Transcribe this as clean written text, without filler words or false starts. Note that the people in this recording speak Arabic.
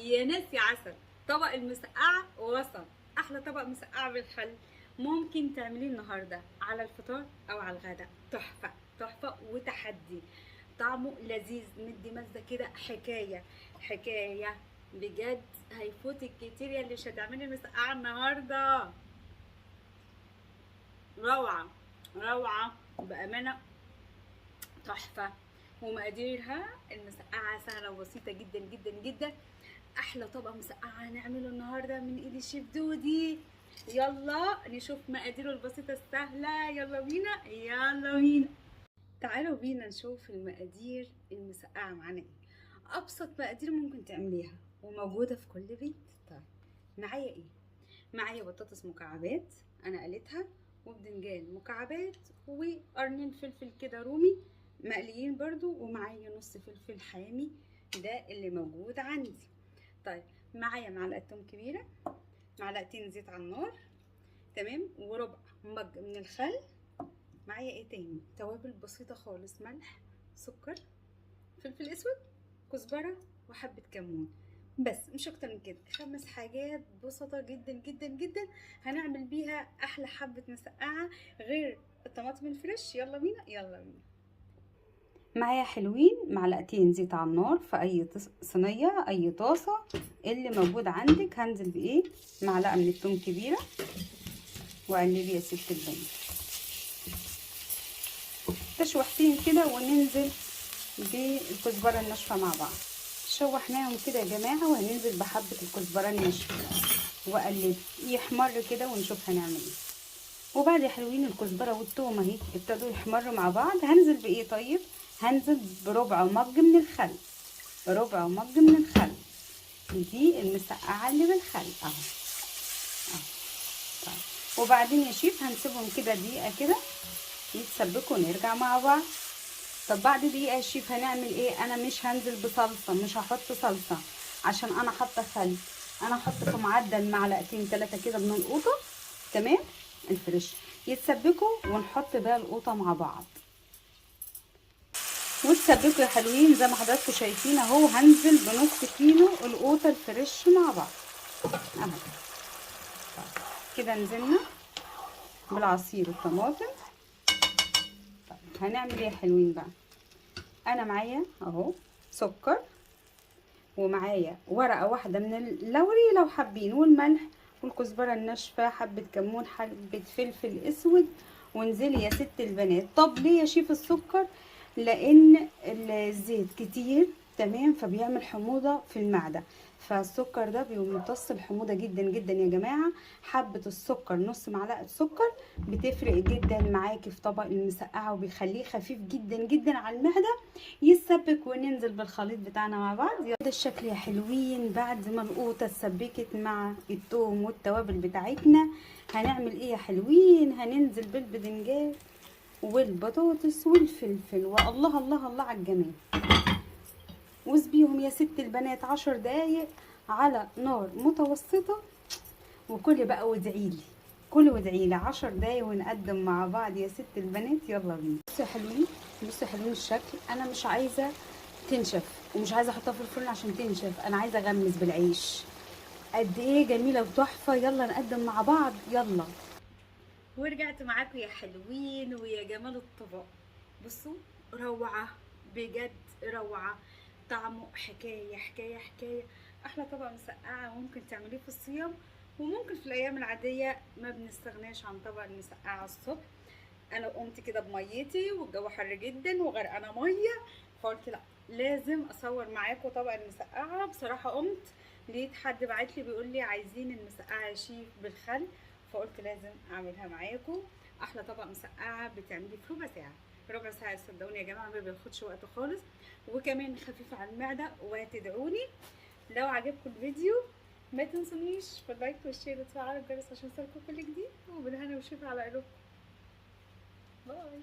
يا ناس يا عسل، طبق المسقعه وصل. احلى طبق مسقعه بالخل. ممكن تعمليه النهارده على الفطار او على الغداء. تحفه تحفه وتحدي. طعمه لذيذ، مدي مزه كده، حكايه حكايه بجد. هيفوتك كتير يا اللي مش هتعملي المسقعه النهارده. روعه روعه بامانه، تحفه. ومقاديرها: المسقعه سهله وبسيطه جدا جدا جدا. احلى طبق مسقعه هنعمله النهارده من ايد الشيف دودي. يلا نشوف مقاديره البسيطه السهله. يلا بينا يلا بينا. تعالوا بينا نشوف المقادير المسقعه معانا ايه. ابسط مقادير ممكن تعمليها وموجوده في كل بيت. طيب معايا ايه؟ معايا بطاطس مكعبات انا قليتها، وبدنجان مكعبات، وقرنين فلفل كده رومي مقليين برضو، ومعايا نص فلفل حامي ده اللي موجود عندي. طيب معايا معلقه توم كبيره، معلقتين زيت على النار، تمام، وربع مج من الخل. معايا ايه تاني؟ توابل بسيطه خالص: ملح، سكر، فلفل اسود، كزبره، وحبه كمون. بس مش اكتر من كده. 5 حاجات بسيطه جدا جدا جدا هنعمل بيها احلى حبه مسقعه غير الطماطم الفريش. يلا بينا يلا بينا. معايا حلوين معلقتين زيت على النار في اي صينيه، اي طاسه اللي موجود عندك. هنزل بايه؟ معلقه من الثوم كبيره، وقلبي يا ست البنات تشوحتين كده، وننزل بالكزبره الناشفه مع بعض. شوحناهم كده يا جماعه، وهننزل بحبه الكزبره الناشفه واقلب يحمر كده، ونشوف هنعمل ايه. وبعد يا حلوين الكزبره والثوم اهي ابتدوا يحمروا مع بعض. هنزل بايه؟ طيب هنزل بربع مج من الخل. ربع مج من الخل. دي المسقعه اللي بالخل اهو اهو. طيب وبعدين يا شيف هنسيبهم كده دقيقه كده يتسبكوا ونرجع مع بعض. طب بعد دقيقه يا شيف هنعمل ايه؟ انا مش هنزل بصلصه، مش هحط صلصه عشان انا حاطه خل. انا هحط في معدل معلقتين 3 كده من القوطه، تمام، الفريش، يتسبكوا ونحط بقى القوطه مع بعض وتسبكوا يا حلوين. زي ما حضراتكم شايفين اهو، هنزل بنص كيلو القوطه الفريش مع بعض اهو كده. نزلنا بالعصير الطماطم. طيب هنعمل ايه يا حلوين بقى؟ انا معايا اهو سكر، ومعايا ورقه واحده من اللوري لو حابين، والملح والكزبره الناشفه، حبه كمون، حبه فلفل اسود. وانزلي يا ست البنات. طب ليه يا شيف السكر؟ لان الزيت كتير، تمام، فبيعمل حموضه في المعده، فالسكر ده بيمتص الحموضه جدا جدا يا جماعه. حبه السكر، نص معلقه سكر، بتفرق جدا معاكي في طبق المسقعه، وبيخليه خفيف جدا جدا على المعده. يتسبك وننزل بالخليط بتاعنا مع بعض. ده الشكل يا حلوين بعد ما القوطه اتسبكت مع الثوم والتوابل بتاعتنا. هنعمل ايه يا حلوين؟ هننزل بالبدنجان والبطاطس والفلفل، والله الله الله على الجمال. واسبيهم يا ست البنات 10 دقايق على نار متوسطه، وكلي بقى وادعيلي، كلي وادعيلي 10 دقايق ونقدم مع بعض يا ست البنات. يلا بينا. بصوا يا حلوين، بصوا يا حلوين الشكل. انا مش عايزه تنشف، ومش عايزه احطها في الفرن عشان تنشف، انا عايزه اغمس بالعيش. قد ايه جميله وتحفه. يلا نقدم مع بعض يلا. ورجعت معاكم يا حلوين ويا جمال الطبق. بصوا روعه بجد، روعه. طعمه حكايه حكايه حكايه. احلى طبق مسقعه ممكن تعمليه في الصيام، وممكن في الايام العاديه. ما بنستغناش عن طبق المسقعه الصبح. انا قمت كده بميتي والجو حر جدا وغرقانه ميه، فقلت لا لازم اصور معاكم طبق المسقعه. بصراحه قمت لقيت حد بعت لي بيقول لي عايزين المسقعه يا شيف بالخل، فقلت لازم اعملها معاكم. احلى طبق مسقعه بتعمليه في ربع ساعه. ربع ساعه صدقوني يا جماعه ما بياخدش وقت خالص، وكمان خفيف على المعده. وهتدعوني لو عجبكم الفيديو. ما تنسونيش في اللايك والشير وتفعلوا الجرس عشان يوصلكم كل جديد. وبالهنا والشفا على قلوبكم. باي.